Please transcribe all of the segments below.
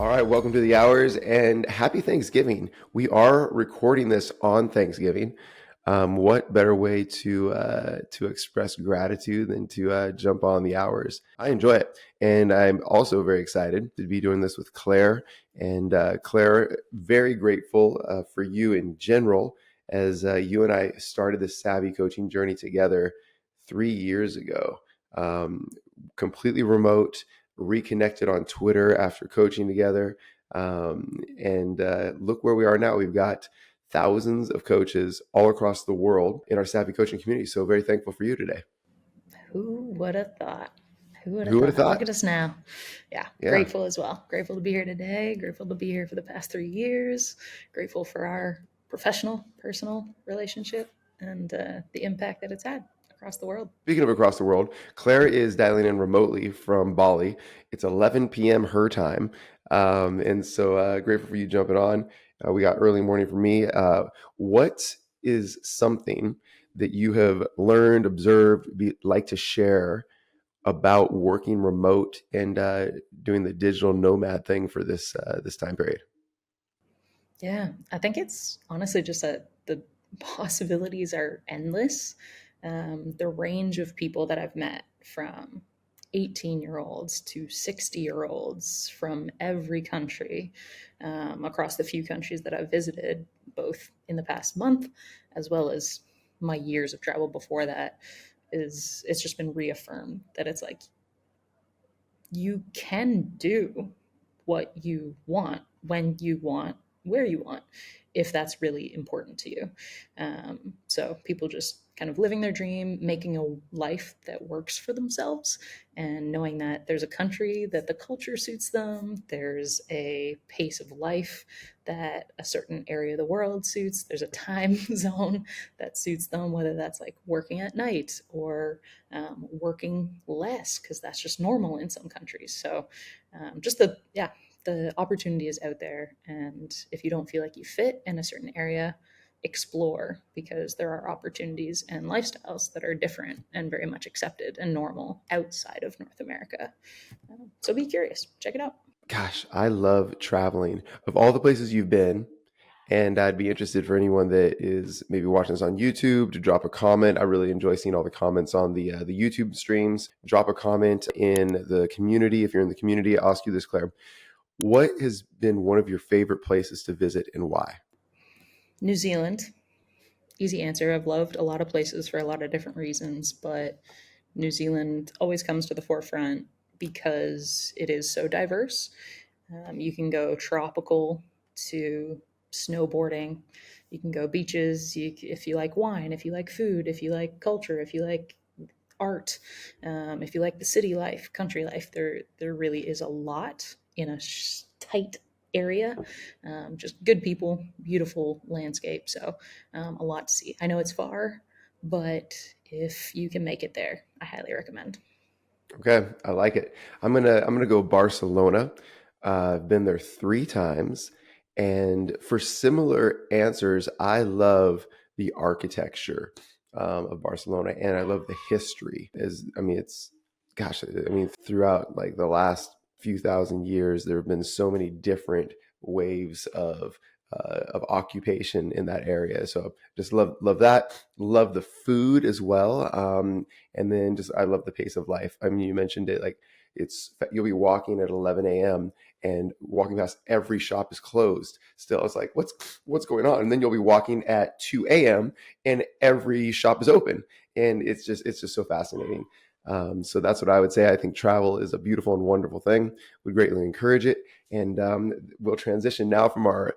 All right, welcome to the hours and happy Thanksgiving. We are recording this on Thanksgiving. What better way to express gratitude than to jump on the hours? I enjoy it, and I'm also very excited to be doing this with Claire. And Claire, very grateful for you in general, as you and I started the SAVI coaching journey together 3 years ago. Um, Completely remote, reconnected on Twitter after coaching together. And look where we are now. We've got thousands of coaches all across the world in our SAVI coaching community. So very thankful for you today. Who would have thought? Who would have Who would have thought? Look thought? at us now. Yeah, Yeah. grateful as well. Grateful to be here today. Grateful to be here for the past 3 years. Grateful for our professional, personal relationship and the impact that it's had across the world. Speaking of across the world, Claire is dialing in remotely from Bali. It's 11 p.m. her time. And so grateful for you jumping on. We got early morning for me. What is something that you have learned, observed, like to share about working remote and doing the digital nomad thing for this time period? Yeah, I think it's honestly just that the possibilities are endless. The range of people that I've met from 18-year-olds to 60-year-olds from every country across the few countries that I've visited, both in the past month as well as my years of travel before that, is it's just been reaffirmed that it's like you can do what you want, when you want, where you want, if that's really important to you. So people just kind of living their dream, making a life that works for themselves, and knowing that there's a country that the culture suits them, there's a pace of life that a certain area of the world suits, there's a time zone that suits them, whether that's like working at night or working less because that's just normal in some countries. So just the opportunity is out there, and if you don't feel like you fit in a certain area, explore, because there are opportunities and lifestyles that are different and very much accepted and normal outside of North America. So be curious, check it out. Gosh, I love traveling. Of all the places you've been, and I'd be interested for anyone that is maybe watching this on YouTube to drop a comment. I really enjoy seeing all the comments on the YouTube streams. Drop a comment in the community. If you're in the community, I'll ask you this, Claire. What has been one of your favorite places to visit and why? New Zealand, easy answer. I've loved a lot of places for a lot of different reasons, but New Zealand always comes to the forefront because it is so diverse. You can go tropical to snowboarding. You can go beaches if you like wine, if you like food, if you like culture, if you like art, if you like the city life, country life. There really is a lot in a tight area. Just good people, beautiful landscape. So a lot to see. I know it's far, but if you can make it there, I highly recommend. Okay, I like it. I'm gonna go Barcelona. I've been there 3 times, and for similar answers, I love the architecture of Barcelona, and I love the history. It's gosh, I mean, throughout like the last few thousand years, there have been so many different waves of occupation in that area. So just love that. Love the food as well. And then just I love the pace of life. I mean, you mentioned it, like you'll be walking at 11 a.m. and walking past every shop is closed. Still, it's like what's going on? And then you'll be walking at 2 a.m. and every shop is open, and it's just so fascinating. So that's what I would say. I think travel is a beautiful and wonderful thing. We greatly encourage it, and we'll transition now from our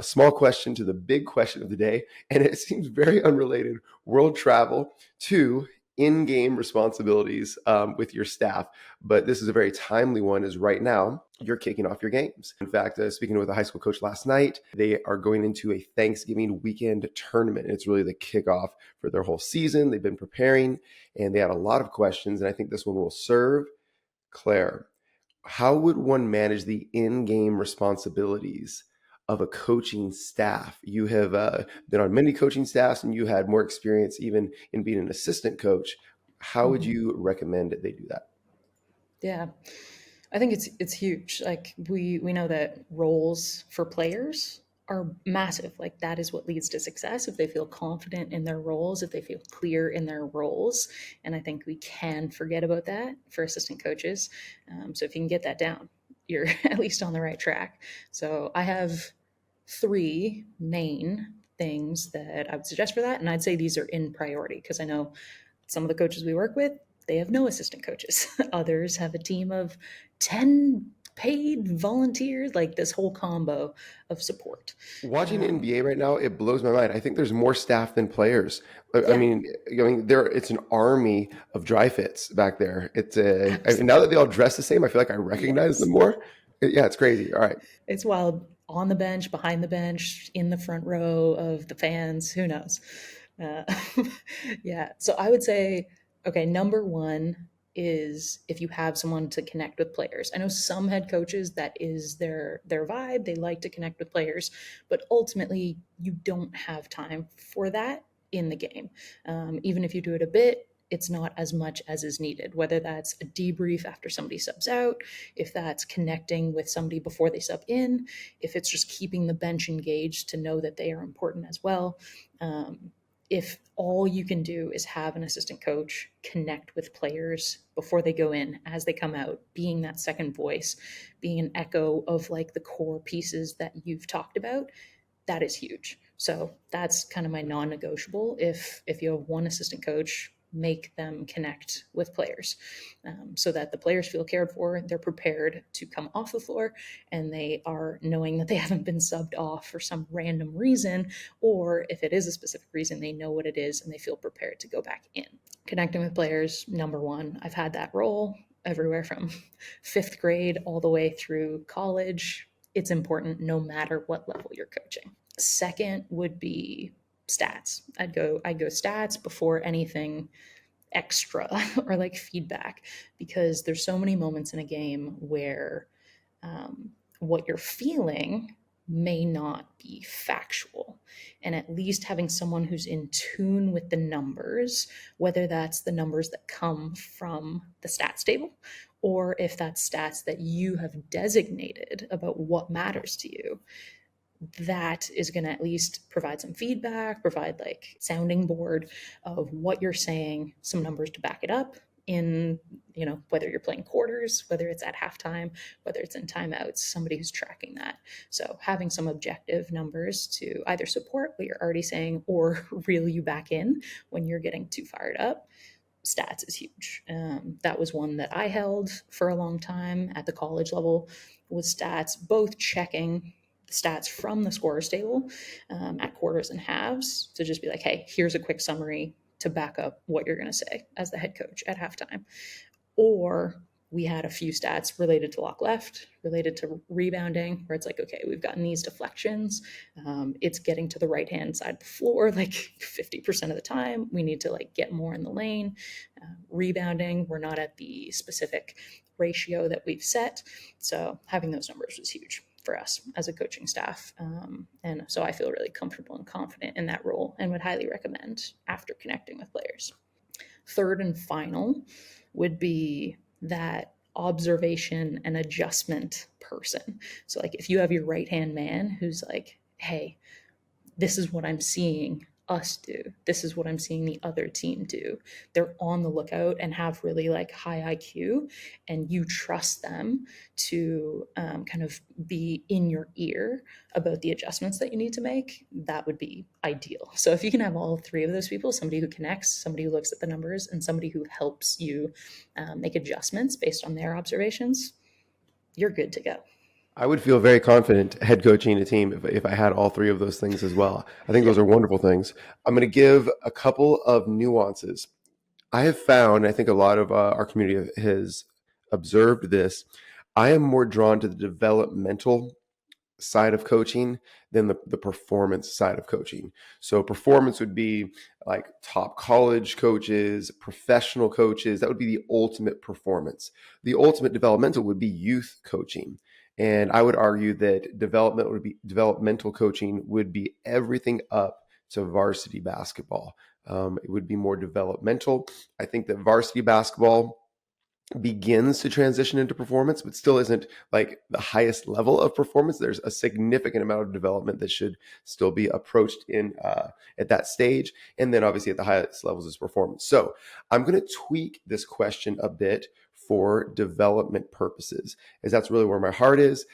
small question to the big question of the day, and it seems very unrelated: world travel to in-game responsibilities with your staff. But this is a very timely one, as right now you're kicking off your games. In fact, speaking with a high school coach last night, they are going into a Thanksgiving weekend tournament. It's really the kickoff for their whole season. They've been preparing, and they had a lot of questions, and I think this one will serve. Claire, how would one manage the in-game responsibilities of a coaching staff? You have been on many coaching staffs, and you had more experience even in being an assistant coach. How would Mhm. you recommend that they do that? Yeah. I think it's huge. Like we know that roles for players are massive. Like that is what leads to success if they feel confident in their roles, if they feel clear in their roles. And I think we can forget about that for assistant coaches. So if you can get that down, you're at least on the right track. So I have three main things that I would suggest for that, and I'd say these are in priority because I know some of the coaches we work with, they have no assistant coaches. Others have a team of 10 paid volunteers, like this whole combo of support. Watching Um, NBA right now, it blows my mind. I think there's more staff than players. yeah, I mean, there it's an army of dry fits back there. Now that absolutely. they all dress the same, I feel like I recognize them Yes. more. Yeah, it's crazy. All right. It's wild on the bench, behind the bench, in the front row of the fans. Who knows? Uh, yeah. So I would say, okay, number one is if you have someone to connect with players. I know some head coaches that is their vibe. They like to connect with players, but ultimately you don't have time for that in the game. Even if you do it a bit, it's not as much as is needed. Whether that's a debrief after somebody subs out, if that's connecting with somebody before they sub in, if it's just keeping the bench engaged to know that they are important as well. If all you can do is have an assistant coach connect with players before they go in, as they come out, being that second voice, being an echo of like the core pieces that you've talked about, that is huge. So that's kind of my non-negotiable. If you have one assistant coach, make them connect with players, so that the players feel cared for, they're prepared to come off the floor, and they are knowing that they haven't been subbed off for some random reason, or if it is a specific reason, they know what it is and they feel prepared to go back in. Connecting with players, number one. I've had that role everywhere from fifth grade all the way through college. It's important no matter what level you're coaching. Second would be stats. I'd go stats before anything extra or like feedback, because there's so many moments in a game where what you're feeling may not be factual. And at least having someone who's in tune with the numbers, whether that's the numbers that come from the stats table, or if that's stats that you have designated about what matters to you, that is going to at least provide some feedback, provide like sounding board of what you're saying, some numbers to back it up in, whether you're playing quarters, whether it's at halftime, whether it's in timeouts, somebody who's tracking that. So having some objective numbers to either support what you're already saying or reel you back in when you're getting too fired up. Stats is huge. That was one that I held for a long time at the college level, was stats, both checking the stats from the scorers table at quarters and halves to just be like, hey, here's a quick summary to back up what you're going to say as the head coach at halftime. Or we had a few stats related to lock left, related to rebounding, where it's like, okay, we've gotten these deflections. It's getting to the right hand side of the floor like 50% of the time. We need to like get more in the lane. Rebounding, we're not at the specific ratio that we've set. So having those numbers was huge for us as a coaching staff. And so I feel really comfortable and confident in that role and would highly recommend after connecting with players. Third and final would be that observation and adjustment person. So, like, if you have your right hand man who's like, hey, this is what I'm seeing us do. This is what I'm seeing the other team do. They're on the lookout and have really like high IQ, and you trust them to kind of be in your ear about the adjustments that you need to make. That would be ideal. So if you can have all three of those people, somebody who connects, somebody who looks at the numbers, and somebody who helps you make adjustments based on their observations, you're good to go. I would feel very confident head coaching a team if I had all three of those things as well. I think those Yep. are wonderful things. I'm going to give a couple of nuances. I have found, I think a lot of our community has observed this. I am more drawn to the developmental side of coaching than the performance side of coaching. So performance would be like top college coaches, professional coaches. That would be the ultimate performance. The ultimate developmental would be youth coaching. And I would argue that developmental coaching would be everything up to varsity basketball. It would be more developmental. I think that varsity basketball begins to transition into performance, but still isn't like the highest level of performance. There's a significant amount of development that should still be approached in at that stage, and then obviously at the highest levels is performance. So I'm going to tweak this question a bit for development purposes, as that's really where my heart is.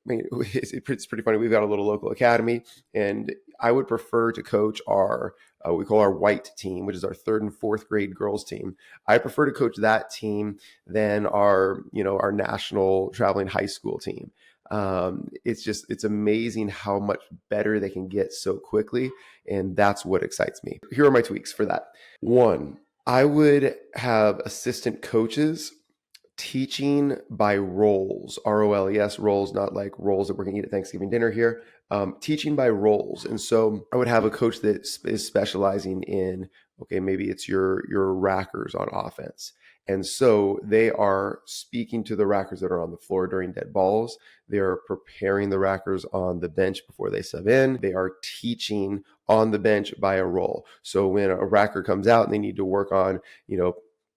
It's pretty funny. We've got a little local academy, and I would prefer to coach our we call our white team, which is our third and fourth grade girls team. I prefer to coach that team than our national traveling high school team. It's amazing how much better they can get so quickly, and that's what excites me. Here are my tweaks for that. One, I would have assistant coaches teaching by roles, roles, roles, not like roles that we're going to eat at Thanksgiving dinner here. Teaching by roles. And so I would have a coach that is specializing in, okay, maybe it's your rackers on offense. And so they are speaking to the rackers that are on the floor during dead balls. They are preparing the rackers on the bench before they sub in. They are teaching on the bench by a role. So when a racker comes out and they need to work on,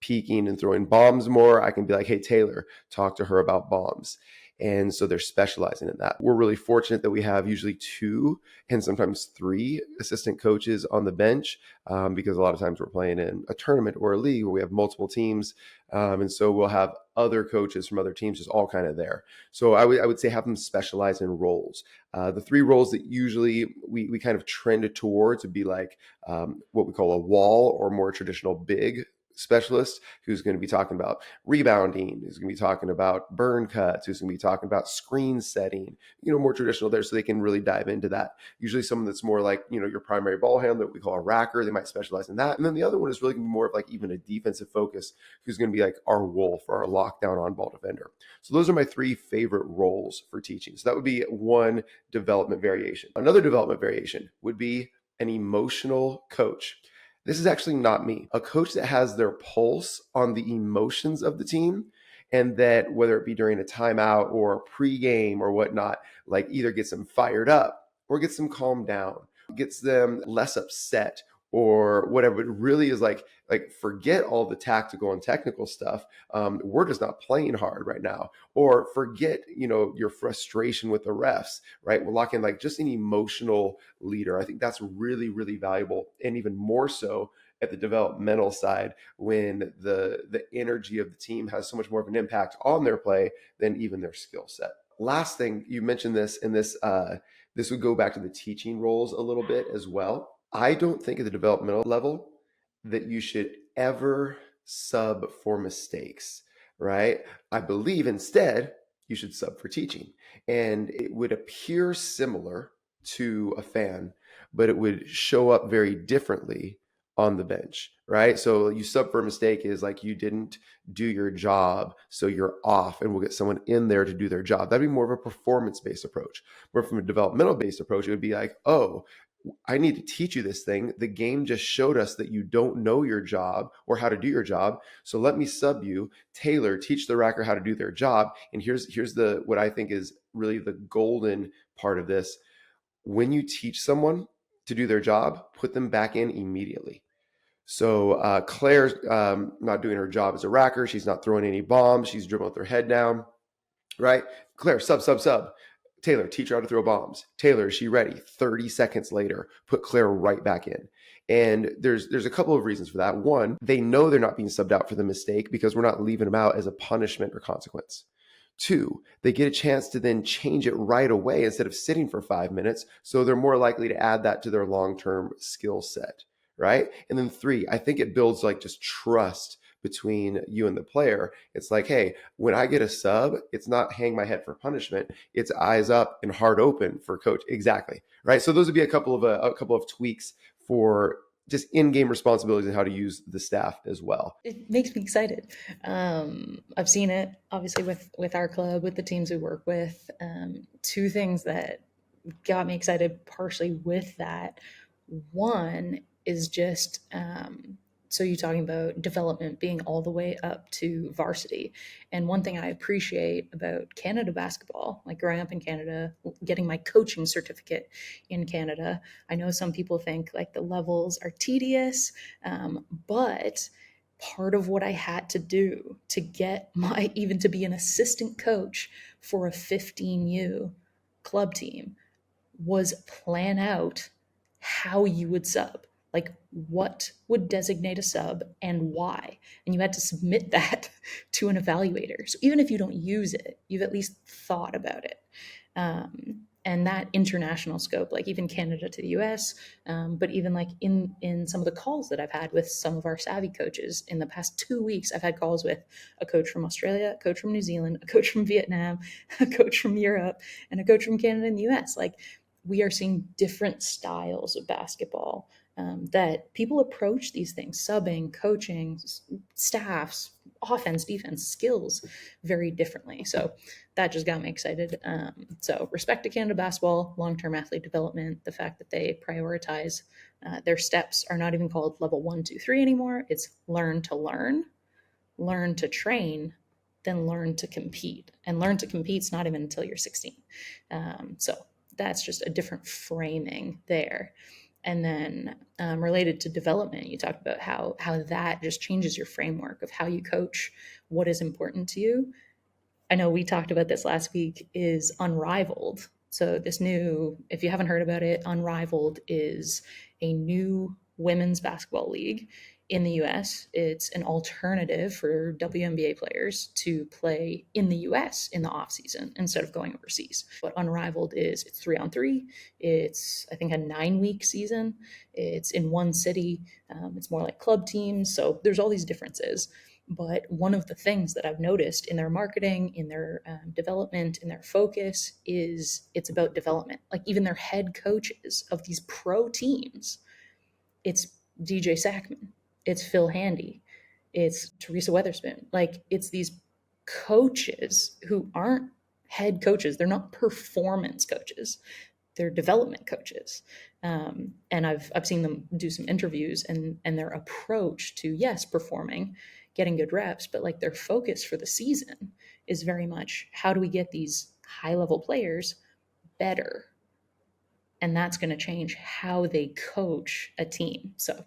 peaking and throwing bombs more, I can be like, hey, Taylor, talk to her about bombs. And so they're specializing in that. We're really fortunate that we have usually 2 and sometimes 3 assistant coaches on the bench because a lot of times we're playing in a tournament or a league where we have multiple teams. And so we'll have other coaches from other teams just all kind of there. So I would say have them specialize in roles. The 3 roles that usually we kind of trended towards would be like what we call a wall or more traditional big specialist who's going to be talking about rebounding, who's going to be talking about burn cuts, who's going to be talking about screen setting, more traditional there, so they can really dive into that. Usually someone that's more like, your primary ball handler, what we call a racker, they might specialize in that. And then the other one is really going to be more of like even a defensive focus, who's going to be like our wolf or our lockdown on ball defender. So those are my 3 favorite roles for teaching. So that would be one development variation. Another development variation would be an emotional coach. This is actually not me. A coach that has their pulse on the emotions of the team, and that whether it be during a timeout or a pregame or whatnot, like either gets them fired up or gets them calmed down, gets them less upset or whatever. It really is like forget all the tactical and technical stuff. We're just not playing hard right now. Or forget, your frustration with the refs, right? We're locking like just an emotional leader. I think that's really, really valuable, and even more so at the developmental side when the energy of the team has so much more of an impact on their play than even their skill set. Last thing, you mentioned this, and this would go back to the teaching roles a little bit as well. I don't think at the developmental level that you should ever sub for mistakes, right? I believe instead you should sub for teaching. And it would appear similar to a fan, but it would show up very differently on the bench, right? So you sub for a mistake is like you didn't do your job, so you're off, and we'll get someone in there to do their job. That'd be more of a performance-based approach. Where from a developmental-based approach, it would be like, oh, I need to teach you this thing. The game just showed us that you don't know your job or how to do your job. So let me sub you. Taylor, teach the racker how to do their job. And here's the what I think is really the golden part of this. When you teach someone to do their job, put them back in immediately. So Claire's not doing her job as a racker. She's not throwing any bombs. She's dribbling with her head down, right? Claire, sub. Taylor, teach her how to throw bombs. Taylor, is she ready? 30 seconds later, put Claire right back in. And there's a couple of reasons for that. One, they know they're not being subbed out for the mistake because we're not leaving them out as a punishment or consequence. 2, they get a chance to then change it right away instead of sitting for 5 minutes. So they're more likely to add that to their long-term skill set, right? And then 3, I think it builds like just trust between you and the player. It's like, hey, when I get a sub, it's not hang my head for punishment. It's eyes up and heart open for coach. Exactly. Right. So those would be a couple of tweaks for just in-game responsibilities and how to use the staff as well. It makes me excited. I've seen it obviously with our club, with the teams we work with. 2 things that got me excited partially with that. One is just so you're talking about development being all the way up to varsity. And one thing I appreciate about Canada basketball, like growing up in Canada, getting my coaching certificate in Canada, I know some people think like the levels are tedious, but part of what I had to do to get my, even to be an assistant coach for a 15U club team, was plan out how you would sub, like what would designate a sub and why. And you had to submit that to an evaluator. So even if you don't use it, you've at least thought about it. And that international scope, like even Canada to the US, but even like in some of the calls that I've had with some of our SAVI coaches in the past 2 weeks, I've had calls with a coach from Australia, a coach from New Zealand, a coach from Vietnam, a coach from Europe, and a coach from Canada and the US. Like, we are seeing different styles of basketball, that people approach these things, subbing, coaching, staffs, offense, defense, skills, very differently. So that just got me excited. So respect to Canada basketball, long-term athlete development, the fact that they prioritize their steps are not even called level 1, 2, 3 anymore. It's learn to learn, learn to train, then learn to compete. And learn to compete's not even until you're 16. So that's just a different framing there. And then related to development, you talked about how that just changes your framework of how you coach, what is important to you. I know we talked about this last week, is Unrivaled. So this new, if you haven't heard about it, Unrivaled is a new women's basketball league in the US. It's an alternative for WNBA players to play in the US in the off season instead of going overseas. What Unrivaled is, it's 3-on-3. It's, I think, a 9-week season. It's in one city. It's more like club teams. So there's all these differences. But one of the things that I've noticed in their marketing, in their development, in their focus, is it's about development. Like even their head coaches of these pro teams, it's DJ Sackman, it's Phil Handy, it's Teresa Weatherspoon. Like it's these coaches who aren't head coaches. They're not performance coaches. They're development coaches. And I've seen them do some interviews, and their approach to, yes, performing, getting good reps, but like their focus for the season is very much how do we get these high level players better, and that's going to change how they coach a team. So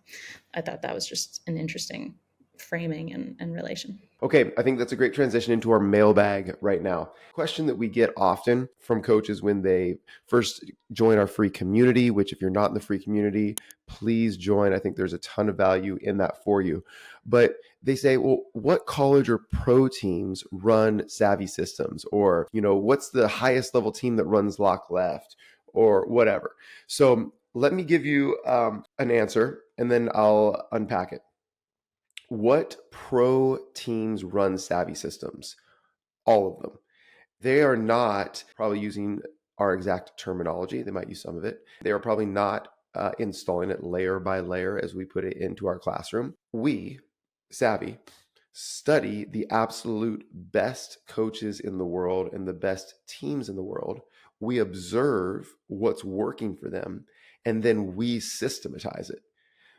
I thought that was just an interesting framing and relation. Okay, I think that's a great transition into our mailbag right now. Question that we get often from coaches when they first join our free community, which if you're not in the free community, please join. I think there's a ton of value in that for you. But they say, well, what college or pro teams run SAVI Systems? Or, what's the highest level team that runs lock left or whatever? So let me give you an answer and then I'll unpack it. What pro teams run SAVI Systems? All of them. They are not probably using our exact terminology. They might use some of it. They are probably not installing it layer by layer as we put it into our classroom. We, SAVI, study the absolute best coaches in the world and the best teams in the world. We observe what's working for them, and then we systematize it.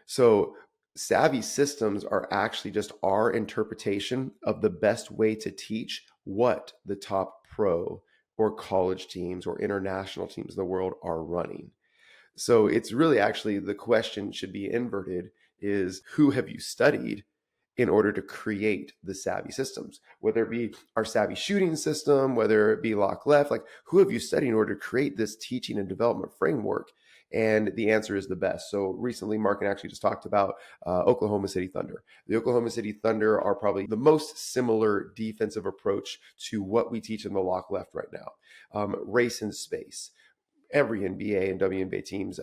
So SAVI Systems are actually just our interpretation of the best way to teach what the top pro or college teams or international teams in the world are running. So it's really actually, the question should be inverted, is who have you studied in order to create the SAVI Systems? Whether it be our SAVI shooting system, whether it be lock left, like who have you studied in order to create this teaching and development framework? And the answer is the best. So recently, Mark and actually just talked about Oklahoma City Thunder. The Oklahoma City Thunder are probably the most similar defensive approach to what we teach in the lock left right now. Race in space. Every NBA and WNBA teams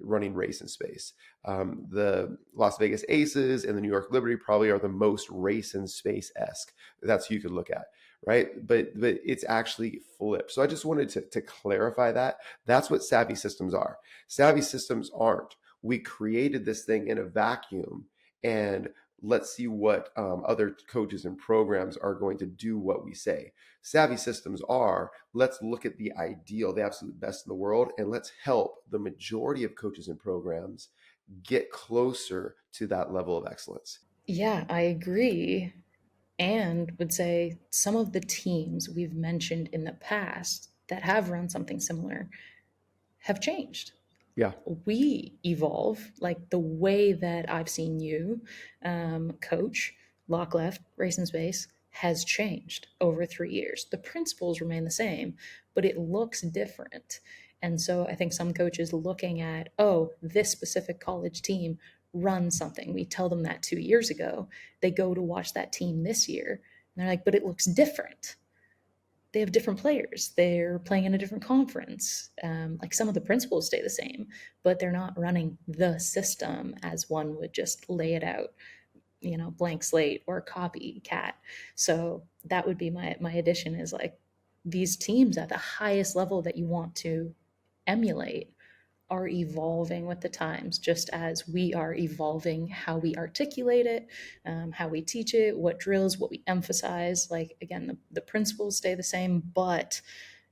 running race in space. The Las Vegas Aces and the New York Liberty probably are the most race in space-esque. That's who you could look at, right? But it's actually flipped. So I just wanted to clarify that. That's what SAVI Systems are. SAVI Systems aren't. We created this thing in a vacuum, and let's see what other coaches and programs are going to do what we say. SAVI Systems are, let's look at the ideal, the absolute best in the world, and let's help the majority of coaches and programs get closer to that level of excellence. Yeah, I agree. And would say some of the teams we've mentioned in the past that have run something similar have changed. Yeah. We evolve, like the way that I've seen you coach lock left, race and space has changed over 3 years. The principles remain the same, but it looks different. And so I think some coaches looking at, oh, this specific college team runs something. We tell them that 2 years ago. They go to watch that team this year. And they're like, but it looks different. They have different players. They're playing in a different conference. Like some of the principles stay the same, but they're not running the system as one would just lay it out, blank slate or copycat. So that would be my addition is like these teams at the highest level that you want to emulate are evolving with the times, just as we are evolving how we articulate it, how we teach it, what drills, what we emphasize. Like, again, the principles stay the same, but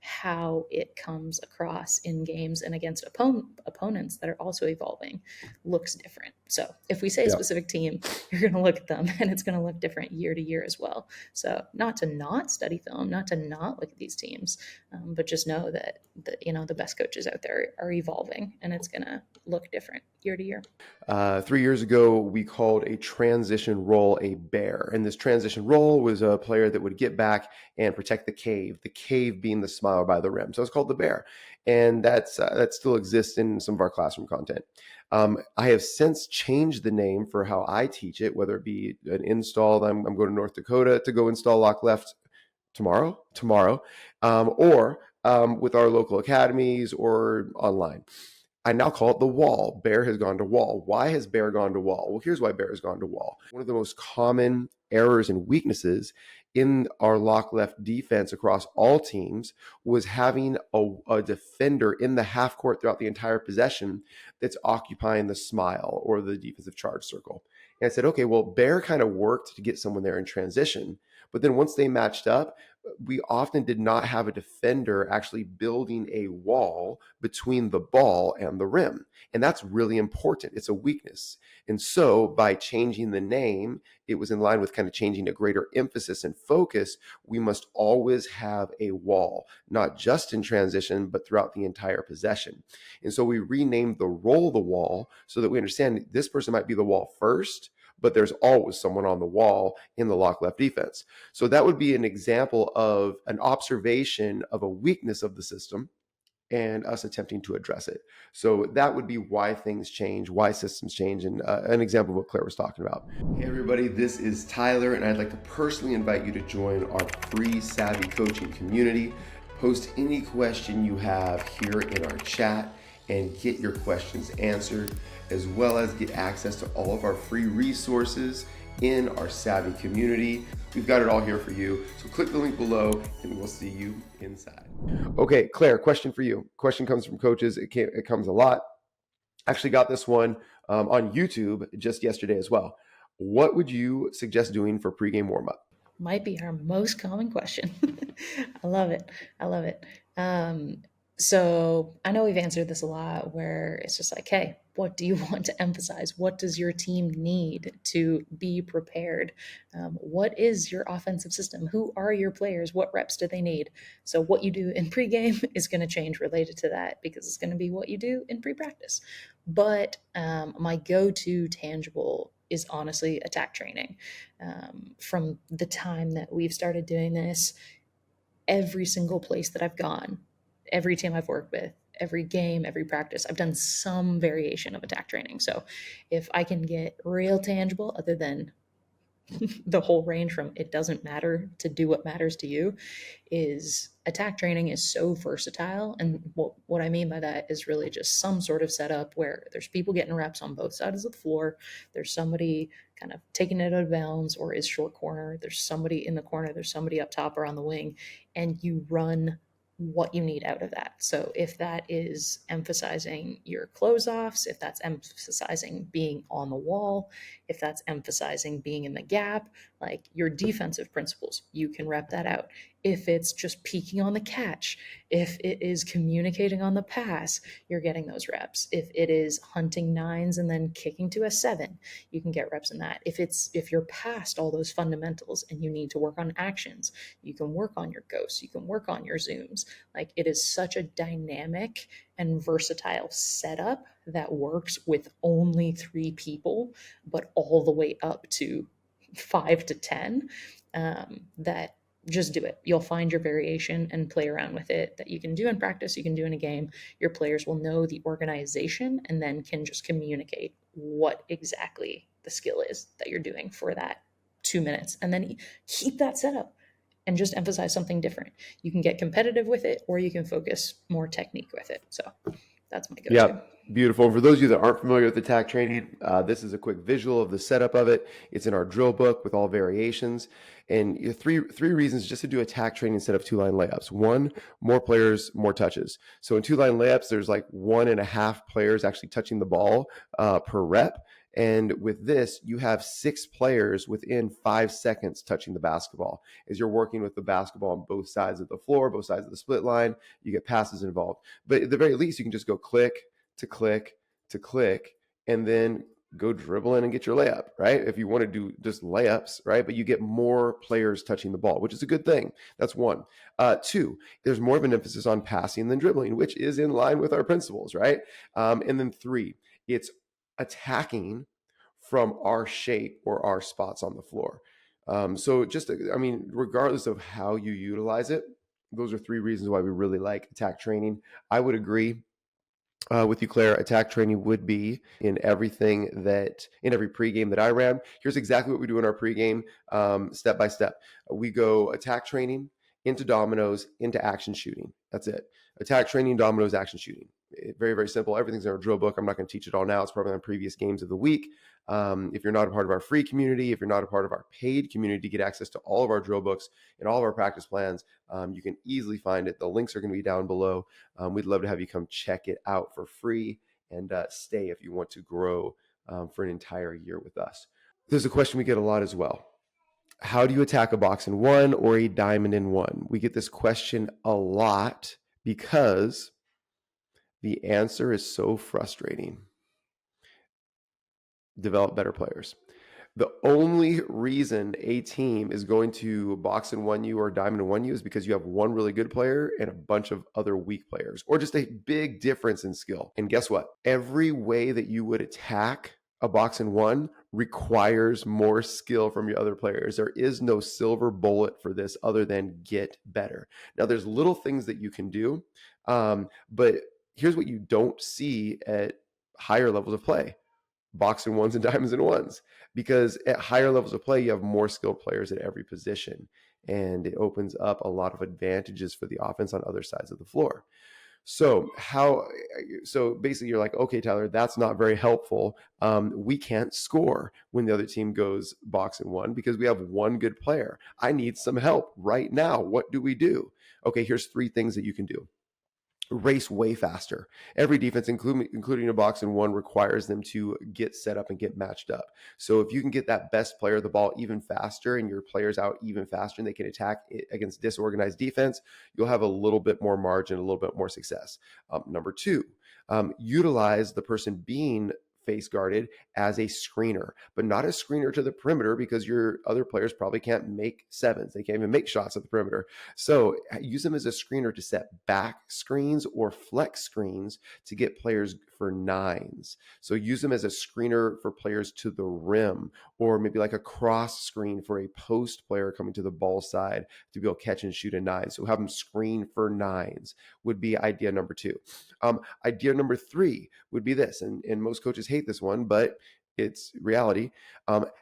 how it comes across in games and against opponents that are also evolving looks different. So if we say a Yeah. specific team, you're going to look at them and it's going to look different year to year as well. So not to not study film, not to not look at these teams, but just know that the best coaches out there are evolving and it's going to look different year to year. 3 years ago, we called a transition role a bear. And this transition role was a player that would get back and protect the cave being the smile by the rim. So it's called the bear. And that still exists in some of our classroom content. I have since changed the name for how I teach it, whether it be an install. I'm going to North Dakota to go install lock left tomorrow, or with our local academies or online. I now call it the wall. Bear has gone to wall. Why has Bear gone to wall? Well, here's why Bear has gone to wall. One of the most common errors and weaknesses in our lock left defense across all teams was having a defender in the half court throughout the entire possession that's occupying the smile or the defensive charge circle. And I said, okay, well, Bear kind of worked to get someone there in transition. But then once they matched up, we often did not have a defender actually building a wall between the ball and the rim. And that's really important. It's a weakness. And so by changing the name, it was in line with kind of changing a greater emphasis and focus. We must always have a wall, not just in transition, but throughout the entire possession. And so we renamed the role the wall so that we understand this person might be the wall first, but there's always someone on the wall in the lock left defense. So that would be an example of an observation of a weakness of the system and us attempting to address it. So that would be why things change, why systems change, and an example of what Claire was talking about. Hey everybody, this is Tyler, and I'd like to personally invite you to join our free SAVI coaching community. Post any question you have here in our chat and get your questions answered, as well as get access to all of our free resources in our SAVI community. We've got it all here for you. So click the link below and we'll see you inside. Okay, Claire, question for you. Question comes from coaches. It comes a lot. Actually got this one on YouTube just yesterday as well. What would you suggest doing for pregame warm-up? Might be our most common question. I love it. I love it. So I know we've answered this a lot where it's just like, hey, what do you want to emphasize? What does your team need to be prepared? What is your offensive system? Who are your players? What reps do they need? So what you do in pregame is going to change related to that because it's going to be what you do in pre-practice. But my go-to tangible is honestly attack training. From the time that we've started doing this, every single place that I've gone, every team I've worked with, every game, every practice, I've done some variation of attack training. So if I can get real tangible, other than the whole range from it doesn't matter to do what matters to you, is attack training is so versatile. And what I mean by that is really just some sort of setup where there's people getting reps on both sides of the floor. There's somebody kind of taking it out of bounds or is short corner. There's somebody in the corner. There's somebody up top or on the wing. And you run what you need out of that. So if that is emphasizing your close-offs, if that's emphasizing being on the wall, if that's emphasizing being in the gap, like your defensive principles, you can rep that out. If it's just peeking on the catch, if it is communicating on the pass, you're getting those reps. If it is hunting nines and then kicking to a seven, you can get reps in that. If you're past all those fundamentals and you need to work on actions, you can work on your ghosts, you can work on your zooms. Like, it is such a dynamic and versatile setup that works with only 3 people, but all the way up to 5 to 10. That just do it. You'll find your variation and play around with it that you can do in practice, you can do in a game. Your players will know the organization and then can just communicate what exactly the skill is that you're doing for that 2 minutes. And then keep that setup and just emphasize something different. You can get competitive with it or you can focus more technique with it. So that's my Yeah, go-to. beautiful. For those of you that aren't familiar with attack training, this is a quick visual of the setup of it. It's in our drill book with all variations. And three reasons just to do attack training instead of two-line layups. One, more players, more touches. So in two-line layups, there's like 1.5 players actually touching the ball per rep. And with this, you have 6 players within 5 seconds touching the basketball. As you're working with the basketball on both sides of the floor, both sides of the split line, you get passes involved. But at the very least, you can just go click to click to click, and then go dribble in and get your layup, right? If you want to do just layups, right? But you get more players touching the ball, which is a good thing. That's one. Two, there's more of an emphasis on passing than dribbling, which is in line with our principles, right? And then 3, it's attacking from our shape or our spots on the floor. So just, I mean, regardless of how you utilize it, those are 3 reasons why we really like attack training. I would agree with you, Claire. Attack training would be in everything that in every pregame that I ran. Here's exactly what we do in our pregame, step by step. We go attack training into dominoes into action shooting. That's it. Attack training, dominoes, action shooting. Very, very simple. Everything's in our drill book. I'm not going to teach it all now. It's probably on previous games of the week. If you're not a part of our free community, if you're not a part of our paid community to get access to all of our drill books and all of our practice plans, you can easily find it. The links are going to be down below. We'd love to have you come check it out for free and stay if you want to grow for an entire year with us. There's a question we get a lot as well. How do you attack a box in one or a diamond in one? We get this question a lot because the answer is so frustrating. Develop better players. The only reason a team is going to box and 1U or diamond and 1U is because you have one really good player and a bunch of other weak players, or just a big difference in skill. And guess what? Every way that you would attack a box and 1 requires more skill from your other players. There is no silver bullet for this other than get better. Now, there's little things that you can do, but here's what you don't see at higher levels of play: box and 1s and diamonds and 1s, because at higher levels of play, you have more skilled players at every position, and it opens up a lot of advantages for the offense on other sides of the floor. So basically you're like, okay, Tyler, that's not very helpful. We can't score when the other team goes box and 1 because we have one good player. I need some help right now. What do we do? Okay, here's 3 things that you can do. Race way faster. Every defense, including a box and 1, requires them to get set up and get matched up. So if you can get that best player the ball even faster and your players out even faster and they can attack against disorganized defense, you'll have a little bit more margin, a little bit more success. Number 2, utilize the person being face guarded as a screener, but not a screener to the perimeter because your other players probably can't make 7s. They can't even make shots at the perimeter. So use them as a screener to set back screens or flex screens to get players for 9s. So use them as a screener for players to the rim, or maybe like a cross screen for a post player coming to the ball side to be able to catch and shoot a 9. So have them screen for 9s would be idea number 2. Idea number 3 would be this, and most coaches hate this one, but it's reality.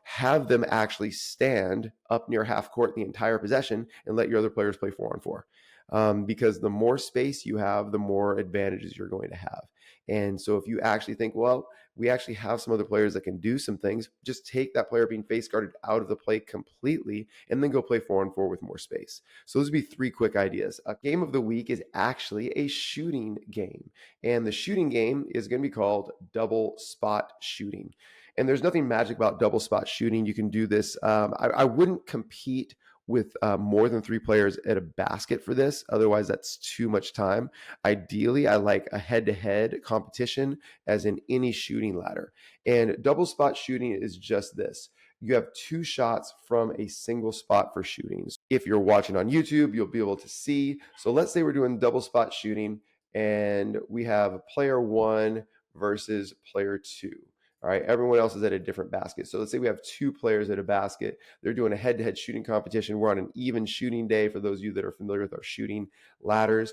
Have them actually stand up near half court the entire possession and let your other players play 4-on-4. Because the more space you have, the more advantages you're going to have. And so if you actually think, well, we actually have some other players that can do some things, just take that player being face guarded out of the play completely and then go play 4-on-4 with more space. So those would be 3 quick ideas. A game of the week is actually a shooting game. And the shooting game is going to be called double spot shooting. And there's nothing magic about double spot shooting. You can do this. I wouldn't compete with more than 3 players at a basket for this. Otherwise, that's too much time. Ideally, I like a head-to-head competition as in any shooting ladder. And double spot shooting is just this. You have 2 shots from a single spot for shooting. If you're watching on YouTube, you'll be able to see. So let's say we're doing double spot shooting and we have player one versus player two. All right, everyone else is at a different basket. So let's say we have two players at a basket. They're doing a head-to-head shooting competition. We're on an even shooting day. For those of you that are familiar with our shooting ladders,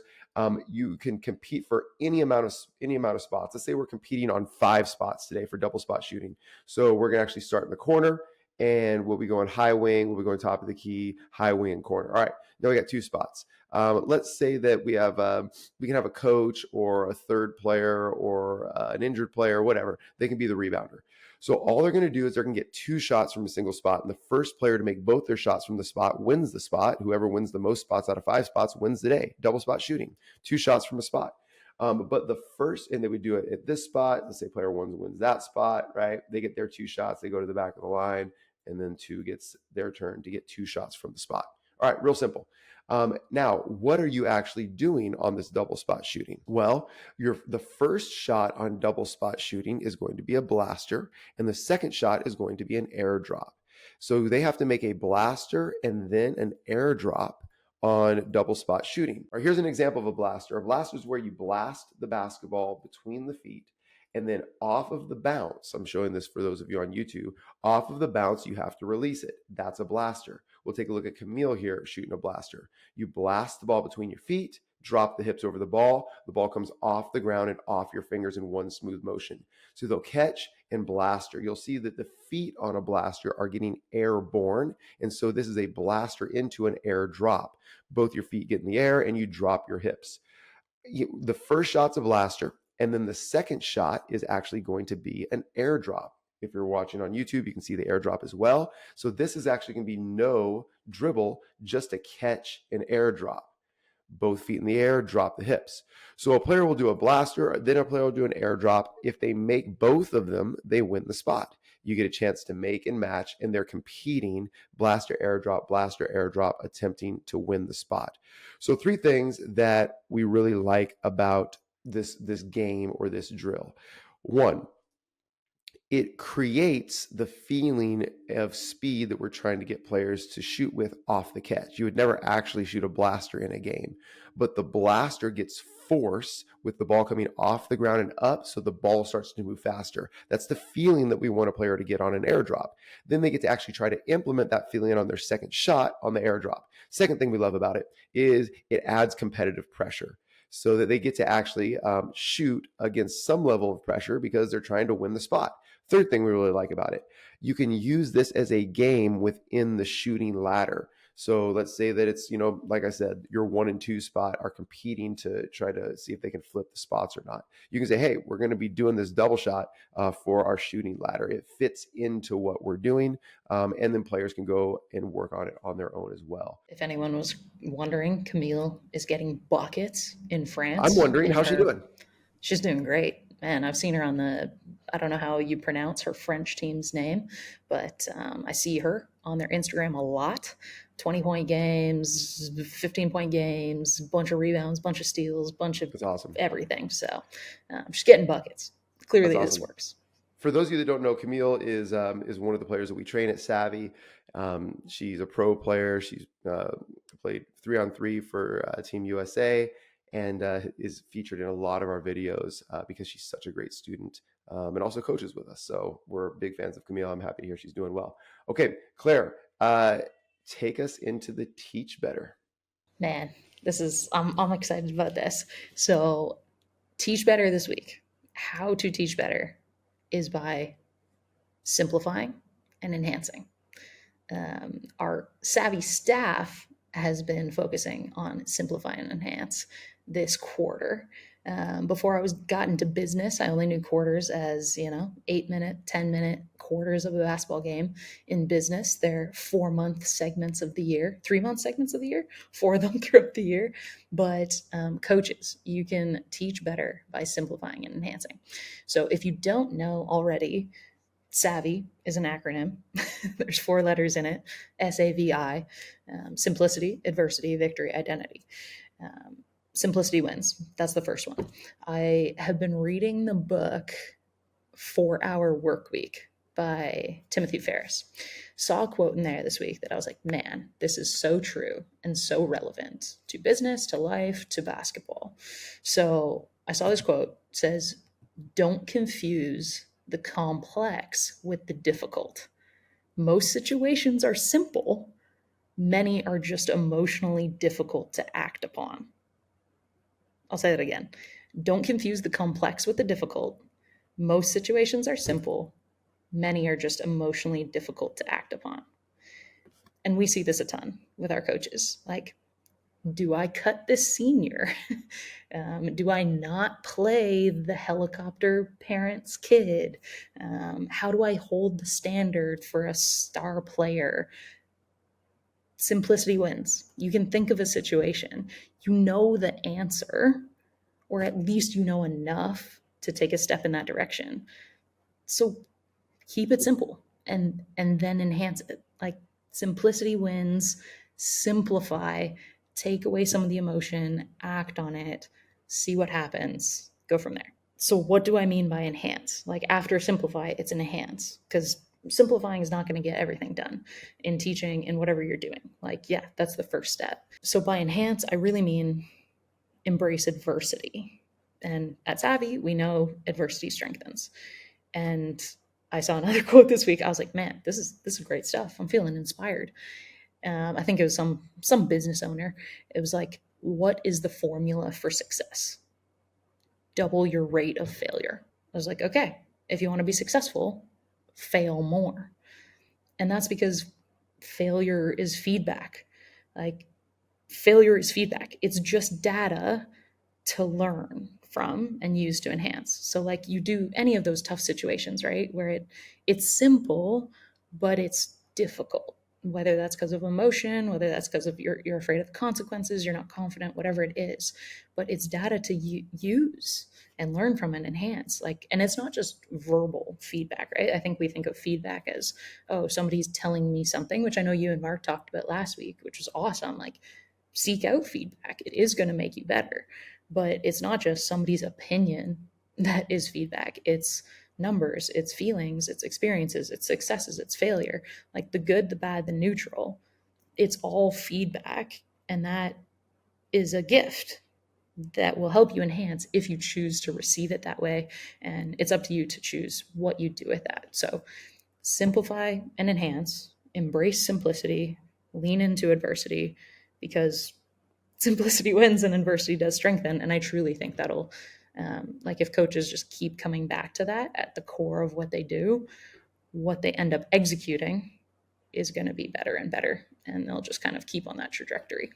you can compete for any amount of spots. Let's say we're competing on 5 spots today for double spot shooting. So we're gonna actually start in the corner, and we'll be going high wing, we'll be going top of the key, high wing, and corner. All right, now we got 2 spots. Let's say that we can have a coach or a third player or an injured player, whatever. They can be the rebounder. So all they're going to do is they're going to get 2 shots from a single spot, and the first player to make both their shots from the spot wins the spot. Whoever wins the most spots out of 5 spots wins the day. Double spot shooting, 2 shots from a spot. But the first, and they would do it at this spot. Let's say player one wins that spot, right? They get their 2 shots. They go to the back of the line, and then 2 gets their turn to get 2 shots from the spot. All right, real simple. Now, what are you actually doing on this double spot shooting? Well, the first shot on double spot shooting is going to be a blaster, and the second shot is going to be an airdrop. So they have to make a blaster and then an airdrop on double spot shooting. All right, here's an example of a blaster. A blaster is where you blast the basketball between the feet, and then off of the bounce, I'm showing this for those of you on YouTube, off of the bounce, you have to release it. That's a blaster. We'll take a look at Camille here shooting a blaster. You blast the ball between your feet, drop the hips over the ball comes off the ground and off your fingers in one smooth motion. So they'll catch and blaster. You'll see that the feet on a blaster are getting airborne, and so this is a blaster into an air drop. Both your feet get in the air and you drop your hips. The first shot's a blaster, and then the second shot is actually going to be an airdrop. If you're watching on YouTube, you can see the airdrop as well. So this is actually going to be no dribble, just a catch and airdrop. Both feet in the air, drop the hips. So a player will do a blaster, then a player will do an airdrop. If they make both of them, they win the spot. You get a chance to make and match, and they're competing blaster, airdrop, attempting to win the spot. So 3 things that we really like about this game or this drill. 1, it creates the feeling of speed that we're trying to get players to shoot with off the catch. You would never actually shoot a blaster in a game, but the blaster gets force with the ball coming off the ground and up, so the ball starts to move faster. That's the feeling that we want a player to get on an airdrop. Then they get to actually try to implement that feeling on their second shot on the airdrop. Second thing we love about it is it adds competitive pressure, so that they get to actually shoot against some level of pressure because they're trying to win the spot. Third thing we really like about it, you can use this as a game within the shooting ladder. So let's say that it's, like I said, your 1 and 2 spot are competing to try to see if they can flip the spots or not. You can say, hey, we're going to be doing this double shot for our shooting ladder. It fits into what we're doing, and then players can go and work on it on their own as well. If anyone was wondering, Camille is getting buckets in I'm France. wondering, how's she doing? She's doing great. Man, I've seen her on I don't know how you pronounce her French team's name, but I see her on their Instagram a lot. 20-point games, 15-point games, bunch of rebounds, bunch of steals, bunch of That's awesome. everything. So she's getting buckets. Clearly, That's this awesome. works. For those of you that don't know, Camille is one of the players that we train at SAVI. She's a pro player. She's played 3-on-3 for Team USA, and is featured in a lot of our videos because she's such a great student, and also coaches with us. So we're big fans of Camille. I'm happy to hear she's doing well. Okay, Claire, take us into the Teach Better. Man, I'm excited about this. So, teach better this week. How to teach better is by simplifying and enhancing. Our SAVI staff has been focusing on simplify and enhance this quarter. Before I got into business, I only knew quarters as 8-minute, 10-minute quarters of a basketball game. In business, they're 4-month segments of the year, 3-month segments of the year, 4 of them throughout the year. But coaches, you can teach better by simplifying and enhancing. So if you don't know already, SAVI is an acronym. There's 4 letters in it. SAVI, simplicity, adversity, victory, identity. Simplicity wins. That's the first one. I have been reading the book 4-Hour Work Week by Timothy Ferriss. Saw a quote in there this week that I was like, man, this is so true and so relevant to business, to life, to basketball. So I saw this quote. It says, don't confuse the complex with the difficult. Most situations are simple, many are just emotionally difficult to act upon. I'll say that again. Don't confuse the complex with the difficult. Most situations are simple, many are just emotionally difficult to act upon. And we see this a ton with our coaches. Like, do I cut this senior? Do I not play the helicopter parent's kid? How do I hold the standard for a star player? Simplicity wins. You can think of a situation, you know the answer, or at least you know enough to take a step in that direction. So keep it simple and then enhance it. Like, simplicity wins. Simplify, take away some of the emotion, act on it, see what happens, go from there. So what do I mean by enhance? Like, after simplify, it's an enhance, because simplifying is not going to get everything done in teaching, in whatever you're doing. Like, yeah, that's the first step. So by enhance, I really mean embrace adversity. And at SAVI, we know adversity strengthens. And I saw another quote this week. I was like, man, this is great stuff. I'm feeling inspired. I think it was some business owner. It was like, what is the formula for success? Double your rate of failure. I was like, okay, if you want to be successful, fail more. And that's because failure is feedback. Like, failure is feedback. It's just data to learn from and use to enhance. So like, you do any of those tough situations, right? Where it's simple, but it's difficult. Whether that's because of emotion, whether that's because of you're afraid of the consequences, you're not confident, whatever it is. But it's data to use and learn from and enhance. Like, and it's not just verbal feedback, right? I think we think of feedback as, oh, somebody's telling me something, which I know you and Mark talked about last week, which was awesome. Like, seek out feedback. It is going to make you better. But it's not just somebody's opinion that is feedback. It's numbers, it's feelings, it's experiences, it's successes, it's failure. Like, the good, the bad, the neutral. It's all feedback. And that is a gift that will help you enhance if you choose to receive it that way. And it's up to you to choose what you do with that. So simplify and enhance, embrace simplicity, lean into adversity, because simplicity wins and adversity does strengthen. And I truly think that'll, like, if coaches just keep coming back to that at the core of what they do, what they end up executing is going to be better and better. And they'll just kind of keep on that trajectory.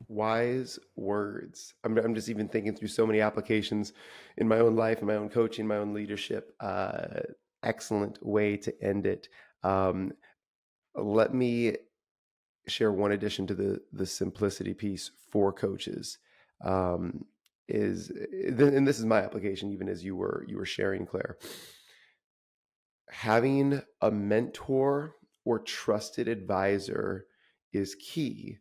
Wise words. I'm just even thinking through so many applications in my own life, in my own coaching, my own leadership. Excellent way to end it. Um, Let me share one addition to the simplicity piece for coaches. Um, and this is my application, even as you were sharing, Claire. Having a mentor or trusted advisor is key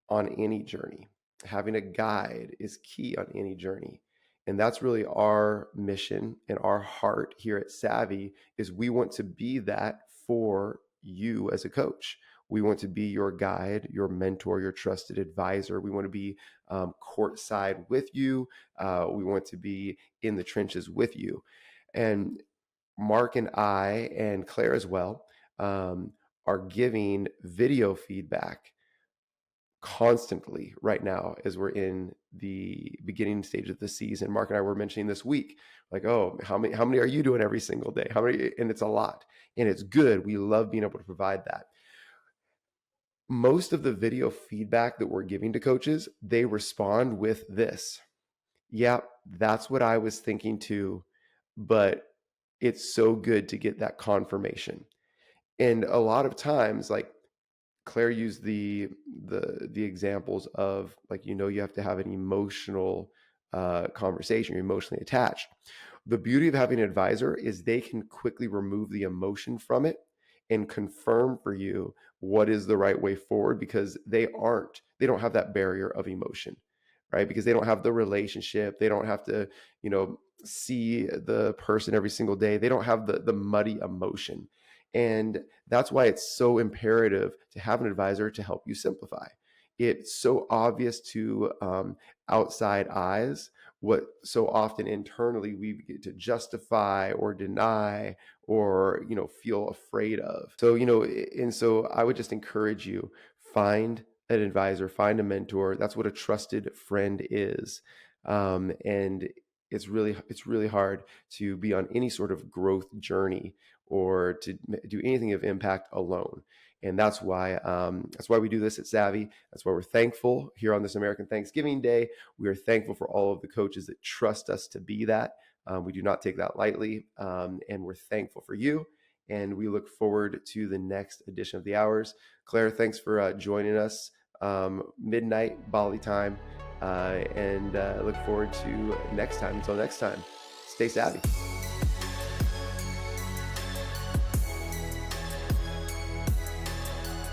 on any journey. Having a guide is key on any journey. And that's really our mission and our heart here at SAVI, is we want to be that for you as a coach. We want to be your guide, your mentor, your trusted advisor. We want to be courtside with you. We want to be in the trenches with you. And Mark and I, and Claire as well, are giving video feedback constantly right now as we're in the beginning stage of the season. Mark and I were mentioning this week, like, oh, how many are you doing every single day? How many? And it's a lot, and it's good. We love being able to provide that. Most of the video feedback that we're giving to coaches, they respond with this. Yeah, that's what I was thinking too, but it's so good to get that confirmation. And a lot of times, like, Claire used the examples of, like, you have to have an emotional conversation. You're emotionally attached. The beauty of having an advisor is they can quickly remove the emotion from it and confirm for you what is the right way forward, because they don't have that barrier of emotion, right? Because they don't have the relationship. They don't have to, you know, see the person every single day. They don't have the muddy emotion. And that's why it's so imperative to have an advisor to help you simplify. It's so obvious to outside eyes what so often internally we get to justify or deny or feel afraid of. So and so I would just encourage you, find an advisor, find a mentor. That's what a trusted friend is. And it's really hard to be on any sort of growth journey or to do anything of impact alone. And that's why we do this at SAVI. That's why we're thankful here on this American Thanksgiving Day. We are thankful for all of the coaches that trust us to be that. We do not take that lightly, and we're thankful for you. And we look forward to the next edition of the Hours. Claire, thanks for joining us. Midnight Bali time. And look forward to next time. Until next time, stay savvy.